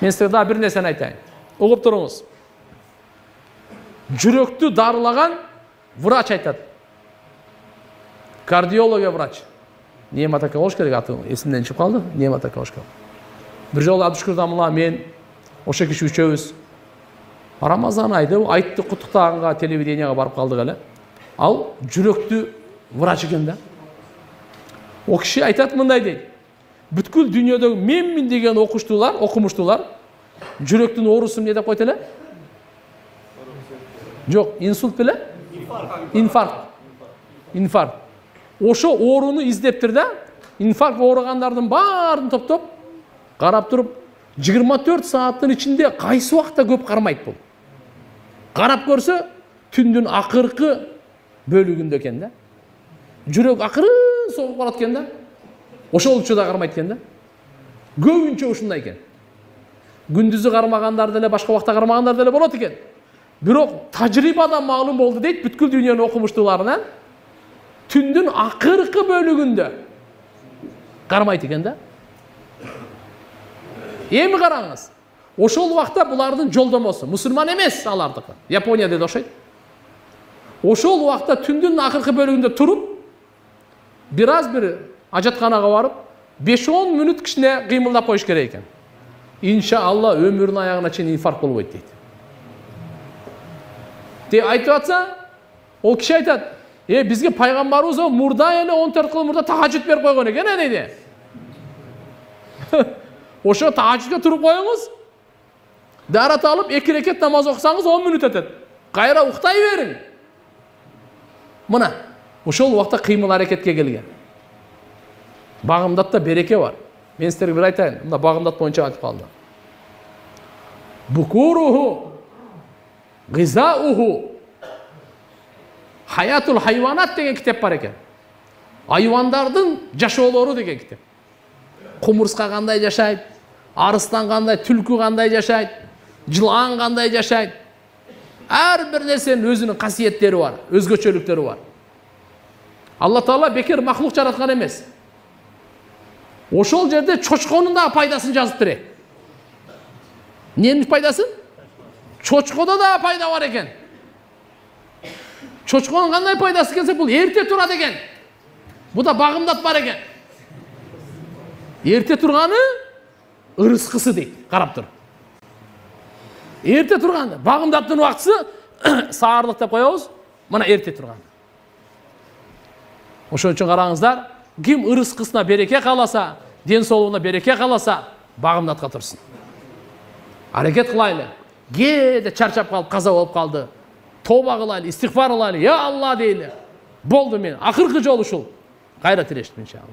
Мен сізге да бір нәрсені айтайын. Ұғып тұрыңыз. Жүректі дарылаған врач айтады. Кардиология врач. Немат ака қош керек, аты есімнен шығып қалды. Немат ака қош керек. Бір жолы Абдушкүр Дамылла мен Оша киши үшеуіз Рамазан айды айтты құттықтағанға телевидениеға барып қалдық әлі. Ал жүректі врач екен да. О киши айтады мындай дейді. Бүткіл дүниедегі менмін деген оқымыштылар жүректің орысым не деп қойды әлі? Жоқ, инсульт біле? Инфаркт. Ошо оруну издептір да, инфаркт оорығандардың барын топ-топ қарап тұрып, 24 сааттың ішінде қайсы уақытта көп қармайды бұл. Қарап көрсе, түндің ақырқы бөлігінде екен да. Жүрек ақырын соғып қалады екен да. Ошол учурда қармайды екен да. Көбінше ушундай екен. Күндүзү қармағандар деле, башка уақытта қармағандар деле болот екен. Бирок тажрибадан маалым болду дейт, бүткүл дүйнөнүн окумуштууларынан түндүн акыркы бөлүгүндө кармайт экен да. Эми караңыз. Ошол убакта булардын жолдомосу, мусулман эмес алардыкы. Японияда да окшойт. Ошол убакта түндүн акыркы бөлүгүндө туруп, бир ажатканага барып, 5-10 мүнөт кичине кыймылдап коюш керек экен. Иншалла өмүрүнүн аягына чейин инфаркт болбойт дейт. Айтып атса, ол киши айтат, бизге пайгамбарыбыз мурда эле 14 кыл мурда тахажжуд берип койгон экен дейди. Ошо тахажжудка туруп коюңуз. Дарат алып 2 рекет намаз окусаңыз 10 мүнөт өтөт. Кайра уктай бериң. Мына, ошол убакта кыймыл аракетке келген. Багымдатта береке бар. Мен сіздерге бір айтайын, мына багымдат боюнча айтып калды. Букуруху гызауху Хаятул хайванат деген китеп бар екен. Айвандардын жашоолору деген китеп. Кумурска кандай жашайт, арыстан кандай, түлкү кандай жашайт, жылан кандай жашайт. Ар бир нерсенин өзүнүн касиеттери бар, өзгөчөлүктөрү бар. Алла Таала бекер махлук жараткан эмес. Ошол жерде чочконун да пайдасын жазып берет. Ненин пайдасын? Чочкода да пайда бар екен. Чочконун кандай пайдасы келсе, бул эрте турат экен. Буда багымдат бар экен. Эрте турганы ырыскысы дейт, карап тур. Эрте турганы, багымдаттын убактысы саарлык деп коебуз, мына эрте турган. Ошон үчүн караңыздар, ким ырыскысына береке кааласа, ден соолугуна береке кааласа, багымдатка турсун. Аракет кылайлы. Кээде чарчап калып, каза болуп калды. Тоба кылайлы, истигфар кылайлы. Я Алла дейли. Болду мен. Акыркы жолу ушул. Кайра тирештим иншалла.